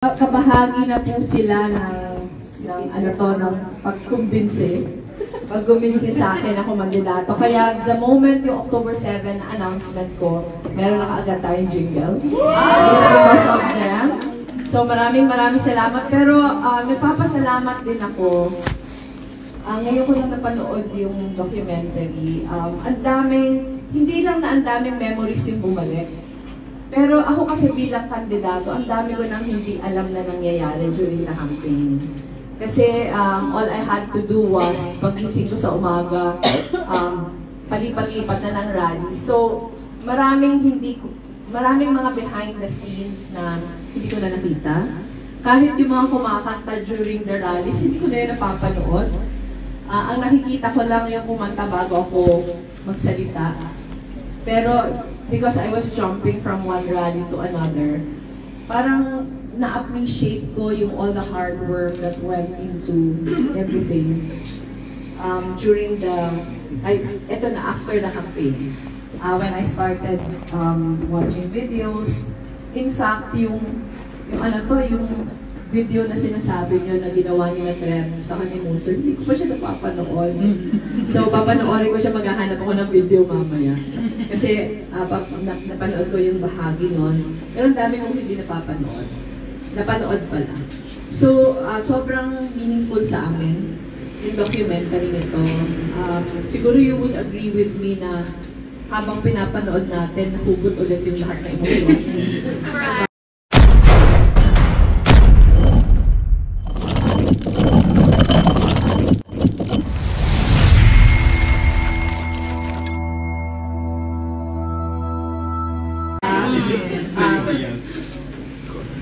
Kabahagi na po sila ng pagkumbinsi sa akin ako mandidato. Kaya the moment yung October 7 announcement ko, meron na kaagad tayong jingle. It's because of them. So maraming salamat. Pero nagpapasalamat din ako. Ngayon ko lang napanood yung documentary. Ang daming, hindi lang na ang daming memories yung bumalik. Pero ako kasi bilang kandidato, ang dami ko nang hindi alam na nangyayari during the campaign. Kasi all I had to do was, pagising ko sa umaga, palipat-lipat na ng rally. So, maraming mga behind the scenes na hindi ko na nakita. Kahit yung mga kumakanta during the rallies, hindi ko na yun napapanood. Ang nakikita ko lang yung kumanta bago ako magsalita. Pero, because I was jumping from one rally to another, parang na-appreciate ko yung all the hard work that went into everything during after the campaign. When I started watching videos, in fact, yung video na sinasabi niyo na ginawa niyo na trend sa honeymoon, sir, hindi ko pa siya napapanood. So, papanoorin ko siya, maghahanap ako ng video mamaya. Kasi, napanood ko yung bahagi nun. Pero ang dami kong hindi napapanood. Napanood pala. So, sobrang meaningful sa amin yung documentary nito. Siguro you would agree with me na habang pinapanood natin, nahugot ulit yung lahat na emosyon.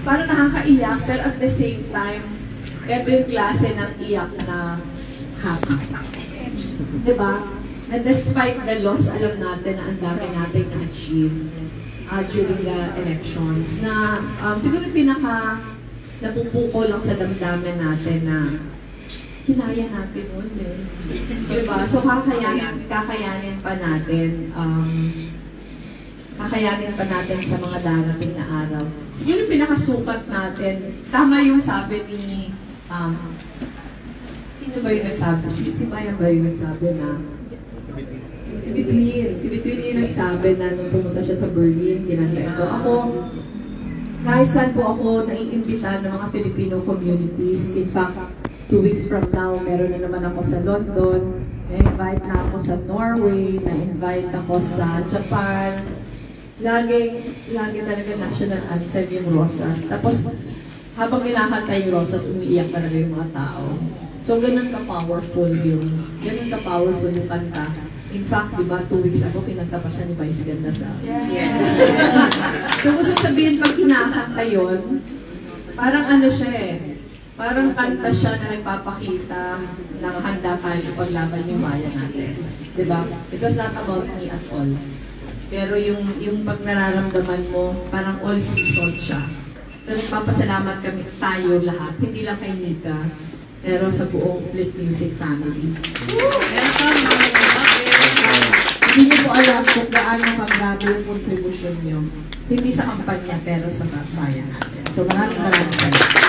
Parang nakakaiyak, pero at the same time, every klase ng iyak na happy. Diba? Na despite the loss, alam natin na ang dami natin na-achieve during the elections. Na siguro napupuko lang sa damdamin natin na kinaya natin nun eh. Diba? So kakayanin pa natin sa mga darating na araw. Siguro yung pinakasukat natin, tama yung sabi ni, sino ba yung nagsabi? Si Bayan ba yung nagsabi na? Si Between yung nagsabi na nung pumunta siya sa Berlin, kinanta ito. Ako, kahit saan po ako naiimbita ng mga Filipino communities. In fact, 2 weeks from now, meron na naman ako sa London, na-invite na ako sa Norway, na-invite ako sa Japan. Lagi talaga national anthem yung Rosas. Tapos, habang kinakanta yung Rosas, umiiyak talaga yung mga tao. So, ganun ka-powerful yung kanta. In fact, diba, 2 weeks ago, pinanta pa siya ni Vice Ganda sa So, gusto sabihin, pag kinakanta yun, parang ano siya eh, parang kanta siya na nagpapakita na handa tayo paglaban yung bayan natin. Diba? It was not about me at all. Pero yung pag nararamdaman mo, parang all season siya. So, nagpapasalamat kami tayo lahat. Hindi lang kay Nika, pero sa buong Flip Music family. Hindi niyo po alam kung gaano kagrabe yung contribution niyo. Hindi sa kampanya, pero sa bayan natin. So, maraming salamat.